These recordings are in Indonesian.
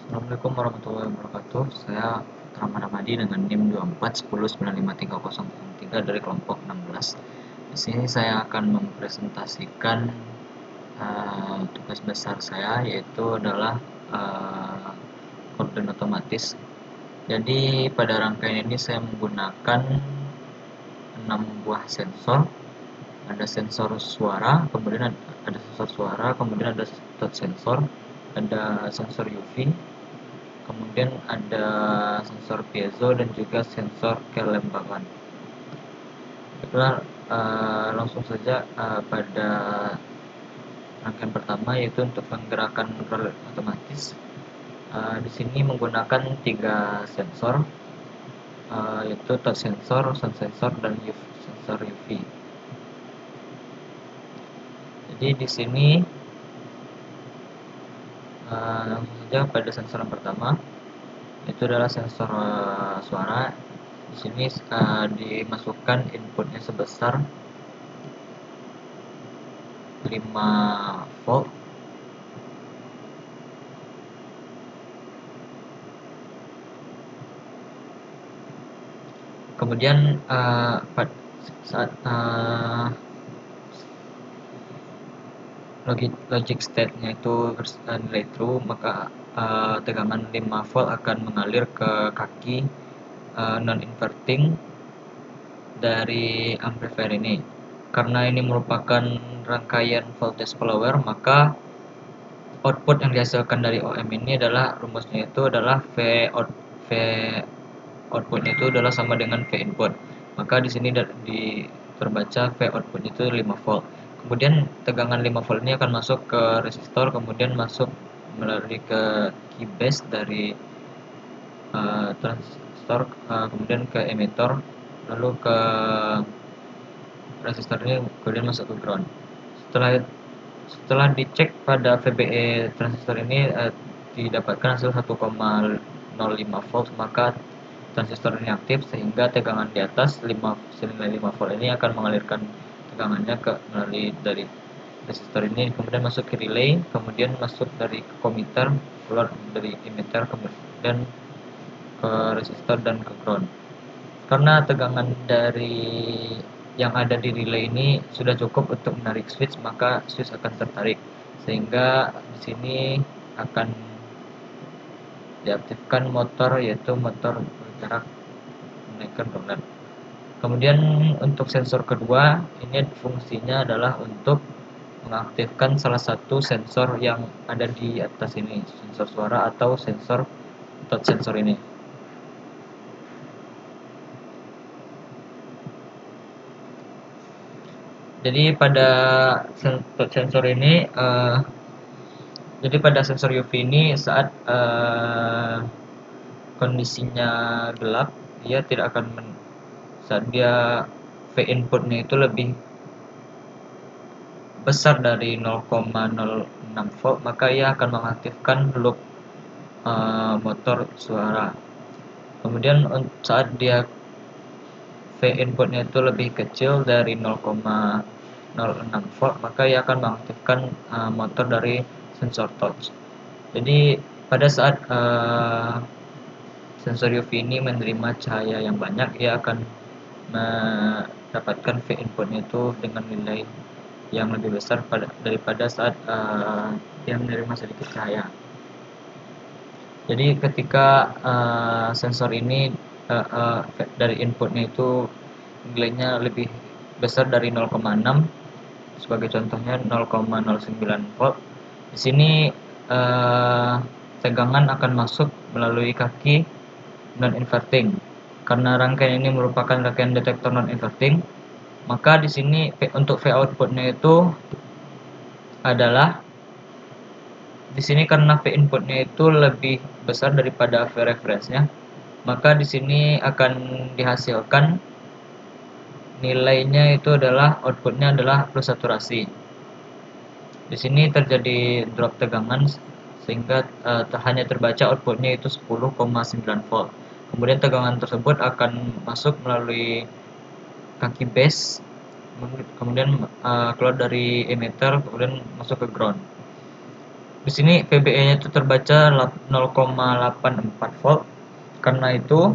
Assalamualaikum warahmatullahi wabarakatuh. Saya Rahman Ahmadi dengan NIM 2410953003 dari kelompok 16. Di sini saya akan mempresentasikan tugas besar saya, yaitu adalah korden otomatis. Jadi pada rangkaian ini saya menggunakan 6 buah sensor. Ada sensor suara, kemudian ada sensor suara, kemudian ada touch sensor, ada sensor UV, kemudian ada sensor piezo dan juga sensor kelembaban. Baiklah, langsung saja pada rangkaian pertama, yaitu untuk menggerakkan rel otomatis. Di sini menggunakan 3 sensor, yaitu touch sensor, sound sensor, dan sensor UV. Jadi di sini langsung saja pada sensor yang pertama, itu adalah sensor suara. Di sini dimasukkan inputnya sebesar 5 volt. Kemudian saat logic state-nya itu nilai true, maka tegangan 5 volt akan mengalir ke kaki non inverting dari amplifier ini. Karena ini merupakan rangkaian voltage follower, maka output yang dihasilkan dari OM ini adalah rumusnya itu adalah V outputnya itu adalah sama dengan V input. Maka di sini terbaca V output itu 5 volt. Kemudian tegangan 5 volt ini akan masuk ke resistor, kemudian masuk melalui ke key base dari transistor, kemudian ke emitter, lalu ke resistor ini, kemudian masuk ke ground. Setelah dicek pada VBE transistor ini didapatkan hasil 1,05 volt, maka transistor ini aktif sehingga tegangan di atas senilai 5 volt ini akan mengalirkan tegangannya melalui dari resistor ini, kemudian masuk ke relay, kemudian masuk dari commiter, keluar dari emitter, kemudian ke resistor dan ke ground. Karena tegangan dari yang ada di relay ini sudah cukup untuk menarik switch, maka switch akan tertarik sehingga di sini akan diaktifkan motor, yaitu motor bergerak menaikkan download. Kemudian untuk sensor kedua, ini fungsinya adalah untuk mengaktifkan salah satu sensor yang ada di atas ini, sensor suara atau sensor touch sensor ini. Jadi pada touch sensor ini pada sensor UV ini saat kondisinya gelap, dia tidak akan saat dia V inputnya itu lebih besar dari 0,06 volt, maka ia akan mengaktifkan loop motor suara. Kemudian saat dia V inputnya itu lebih kecil dari 0,06 volt, maka ia akan mengaktifkan motor dari sensor touch. Jadi pada saat sensor UV ini menerima cahaya yang banyak, ia akan mendapatkan V inputnya itu dengan nilai yang lebih besar daripada saat dia menerima sedikit cahaya. Jadi ketika sensor ini dari inputnya itu nilainya lebih besar dari 0,6, sebagai contohnya 0,09 volt, di sini tegangan akan masuk melalui kaki non inverting. Karena rangkaian ini merupakan rangkaian detektor non inverting, maka di sini untuk V outputnya itu adalah di sini karena V inputnya itu lebih besar daripada V reference-nya, maka di sini akan dihasilkan nilainya itu adalah outputnya adalah plus saturasi. Di sini terjadi drop tegangan sehingga hanya terbaca outputnya itu 10,9 volt. Kemudian tegangan tersebut akan masuk melalui kaki base, kemudian keluar dari emitter, kemudian masuk ke ground. Di sini VBE-nya itu terbaca 0,84 volt. Karena itu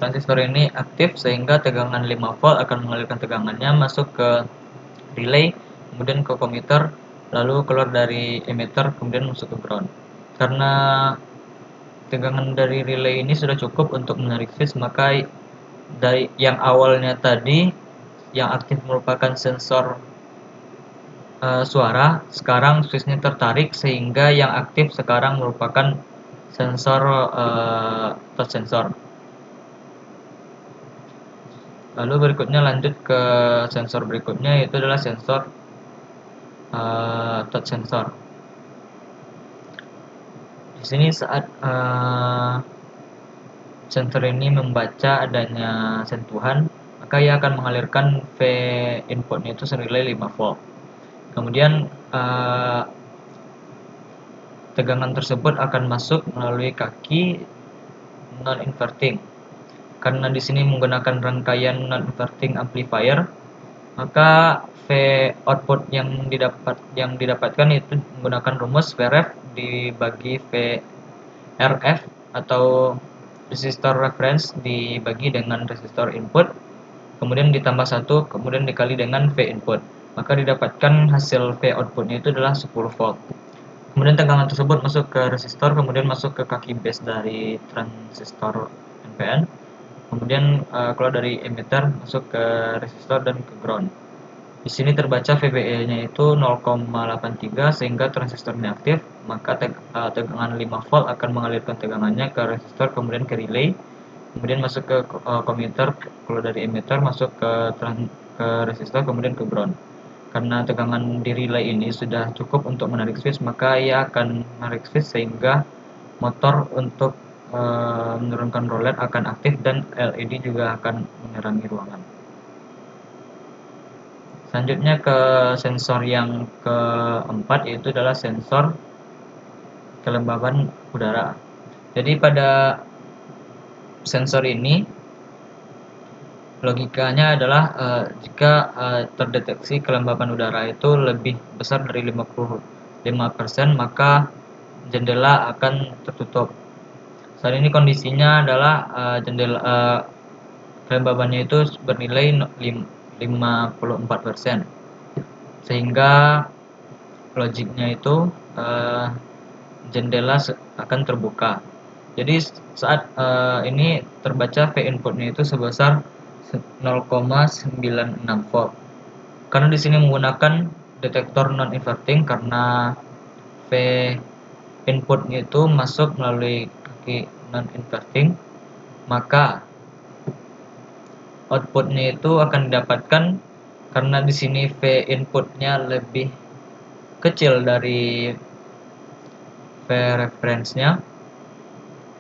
transistor ini aktif sehingga tegangan 5 volt akan mengalirkan tegangannya masuk ke relay, kemudian ke kommutator, lalu keluar dari emitter, kemudian masuk ke ground. Karena tegangan dari relay ini sudah cukup untuk menarik switch, maka dari yang awalnya tadi yang aktif merupakan sensor suara, sekarang switchnya tertarik sehingga yang aktif sekarang merupakan sensor touch sensor. Lalu berikutnya lanjut ke sensor berikutnya, yaitu adalah sensor touch sensor. Di sini saat sensor ini membaca adanya sentuhan, maka ia akan mengalirkan V inputnya itu senilai 5 volt. Kemudian tegangan tersebut akan masuk melalui kaki non-inverting. Karena di sini menggunakan rangkaian non-inverting amplifier, maka V output yang didapatkan itu menggunakan rumus Vref dibagi VRF atau resistor reference dibagi dengan resistor input, kemudian ditambah 1, kemudian dikali dengan V input. Maka didapatkan hasil V outputnya itu adalah 10 volt. Kemudian tegangan tersebut masuk ke resistor, kemudian masuk ke kaki base dari transistor NPN, kemudian keluar dari emitter, masuk ke resistor dan ke ground. Di sini terbaca VBE-nya itu 0,83 sehingga transistor ini aktif, maka tegangan 5 volt akan mengalirkan tegangannya ke resistor, kemudian ke relay, kemudian masuk ke kommutator, keluar dari emitter, masuk ke resistor, kemudian ke ground. Karena tegangan di relay ini sudah cukup untuk menarik switch, maka ia akan menarik switch sehingga motor untuk menurunkan roulette akan aktif dan LED juga akan menerangi ruangan. Selanjutnya ke sensor yang keempat, yaitu adalah sensor kelembaban udara. Jadi pada sensor ini logikanya adalah jika terdeteksi kelembaban udara itu lebih besar dari 55%, maka jendela akan tertutup. Saat ini kondisinya adalah kelembabannya itu bernilai 54%, sehingga logiknya itu jendela akan terbuka. Jadi saat ini terbaca V inputnya itu sebesar 0,96 volt. Karena di sini menggunakan detektor non inverting, karena V inputnya itu masuk melalui kaki non inverting, maka outputnya itu akan didapatkan karena di sini V inputnya lebih kecil dari V reference-nya,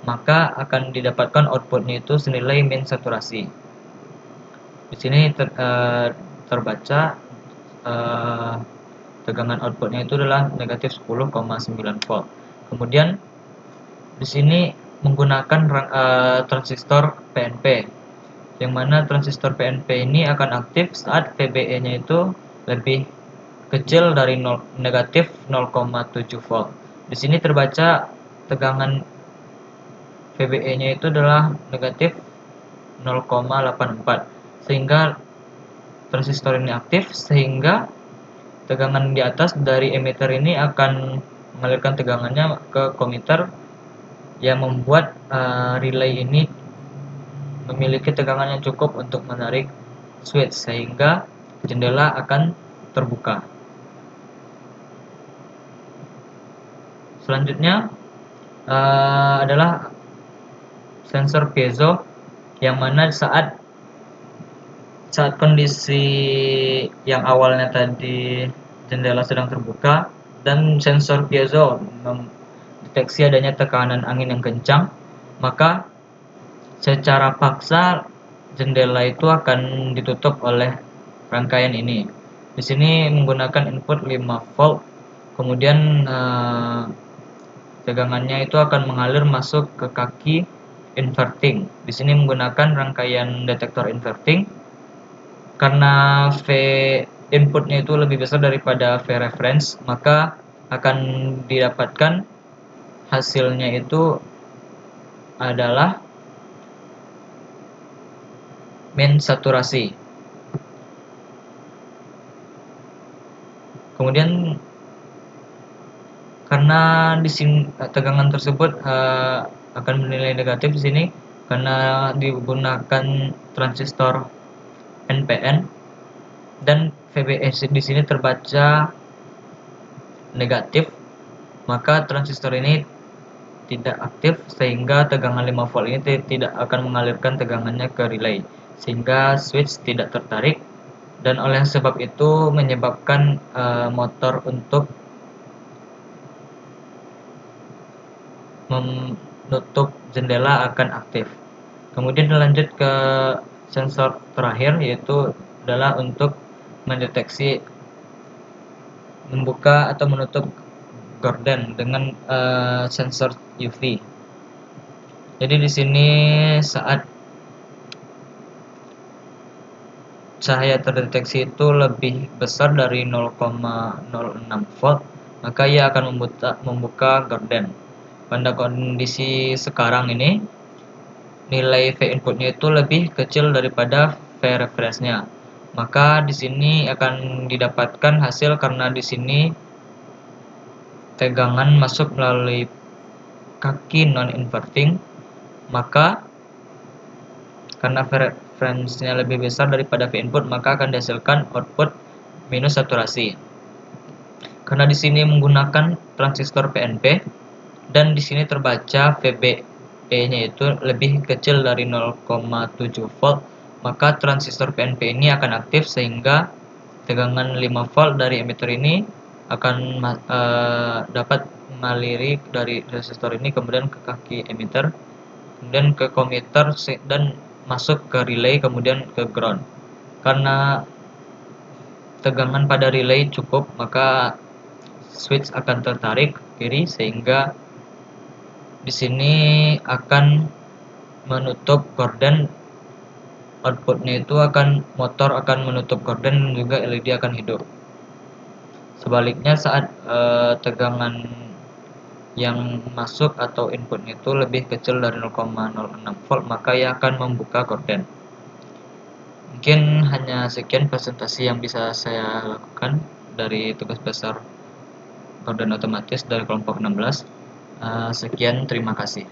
maka akan didapatkan outputnya itu senilai min saturasi. Di sini terbaca tegangan outputnya itu adalah negatif 10,9 volt. Kemudian di sini menggunakan transistor PNP, yang mana transistor PNP ini akan aktif saat VBE-nya itu lebih kecil dari negatif 0,7 volt. Di sini terbaca tegangan VBE-nya itu adalah negatif 0,84, sehingga transistor ini aktif, sehingga tegangan di atas dari emitter ini akan mengalirkan tegangannya ke kommutator, yang membuat relay ini memiliki tegangan yang cukup untuk menarik switch, sehingga jendela akan terbuka. Selanjutnya adalah sensor piezo, yang mana saat kondisi yang awalnya tadi jendela sedang terbuka dan sensor piezo mendeteksi adanya tekanan angin yang kencang, maka secara paksa jendela itu akan ditutup oleh rangkaian ini. Di sini menggunakan input 5 volt, kemudian tegangannya itu akan mengalir masuk ke kaki inverting. Di sini menggunakan rangkaian detektor inverting. Karena V inputnya itu lebih besar daripada V reference, maka akan didapatkan hasilnya itu adalah main saturasi. Kemudian karena di sini tegangan tersebut akan bernilai negatif di sini karena digunakan transistor NPN dan VBS di sini terbaca negatif, maka transistor ini tidak aktif sehingga tegangan 5 volt ini tidak akan mengalirkan tegangannya ke relay sehingga switch tidak tertarik, dan oleh sebab itu menyebabkan motor untuk menutup jendela akan aktif. Kemudian lanjut ke sensor terakhir, yaitu adalah untuk mendeteksi membuka atau menutup gorden dengan sensor UV. Jadi di sini saat cahaya terdeteksi itu lebih besar dari 0,06 volt, maka ia akan membuka gorden. Pada kondisi sekarang ini, nilai V inputnya itu lebih kecil daripada V reference-nya. Maka di sini akan didapatkan hasil karena di sini tegangan masuk melalui kaki non-inverting, maka karena V reference-nya lebih besar daripada V input, maka akan dihasilkan output minus saturasi. Karena di sini menggunakan transistor PNP dan di sini terbaca VBE-nya itu lebih kecil dari 0,7 volt, maka transistor PNP ini akan aktif sehingga tegangan 5 volt dari emitter ini akan dapat mengaliri dari resistor ini kemudian ke kaki emitter, kemudian ke kommutator dan masuk ke relay kemudian ke ground. Karena tegangan pada relay cukup, maka switch akan tertarik ke kiri sehingga di sini akan menutup gorden. Outputnya itu motor akan menutup gorden dan juga LED akan hidup. Sebaliknya saat tegangan yang masuk atau inputnya itu lebih kecil dari 0,06 volt, maka ia akan membuka gorden. Mungkin hanya sekian presentasi yang bisa saya lakukan dari tugas besar gorden otomatis dari kelompok 16. Sekian, terima kasih.